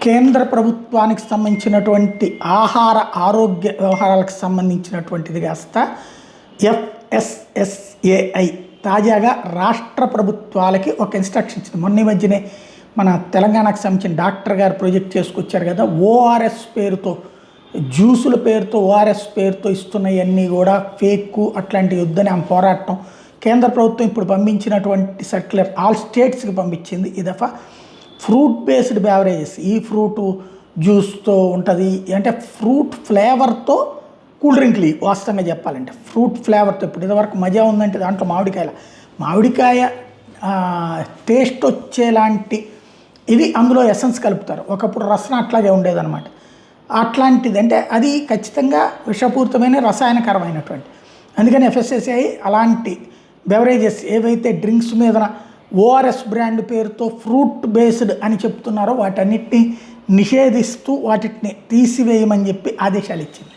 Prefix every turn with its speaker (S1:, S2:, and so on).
S1: కేంద్ర ప్రభుత్వానికి సంబంధించినటువంటి ఆహార ఆరోగ్య వ్యవహారాలకు సంబంధించినటువంటిది కాస్త ఎఫ్ఎస్ఎస్ఏఐ తాజాగా రాష్ట్ర ప్రభుత్వాలకి ఒక ఇన్స్ట్రక్షన్ ఇచ్చింది. మొన్న మధ్యనే మన తెలంగాణకు సంబంధించిన డాక్టర్ గారు ప్రొజెక్ట్ చేసుకొచ్చారు కదా, ఓఆర్ఎస్ పేరుతో జ్యూసుల పేరుతో ఓఆర్ఎస్ పేరుతో ఇస్తున్నవన్నీ కూడా ఫేక్, అట్లాంటి వద్దని ఆమె పోరాటం. కేంద్ర ప్రభుత్వం ఇప్పుడు పంపించినటువంటి సర్క్యులర్ ఆల్ స్టేట్స్కి పంపించింది. ఈ దఫా ఫ్రూట్ బేస్డ్ బెవరేజెస్, ఈ ఫ్రూట్ జ్యూస్తో ఉంటుంది అంటే ఫ్రూట్ ఫ్లేవర్తో కూల్ డ్రింక్లు వాస్తవంగా చెప్పాలంటే ఫ్రూట్ ఫ్లేవర్తో. ఇప్పుడు ఇదివరకు మజా ఉందంటే దాంట్లో మామిడికాయ టేస్ట్ వచ్చేలాంటి ఇది అందులో ఎసెన్స్ కలుపుతారు. ఒకప్పుడు రసన అట్లాగే ఉండేదన్నమాట. అట్లాంటిది అంటే అది ఖచ్చితంగా విషపూరితమైన రసాయనకరమైనటువంటి. అందుకని ఎఫ్ఎస్ఎస్ఐ అలాంటి బెవరేజెస్ ఏవైతే డ్రింక్స్ మీద ఓఆర్ఎస్ బ్రాండ్ పేరుతో ఫ్రూట్ బేస్డ్ అని చెప్తున్నారో వాటన్నిటిని నిషేధిస్తూ వాటిని తీసివేయమని చెప్పి ఆదేశాలు ఇచ్చింది.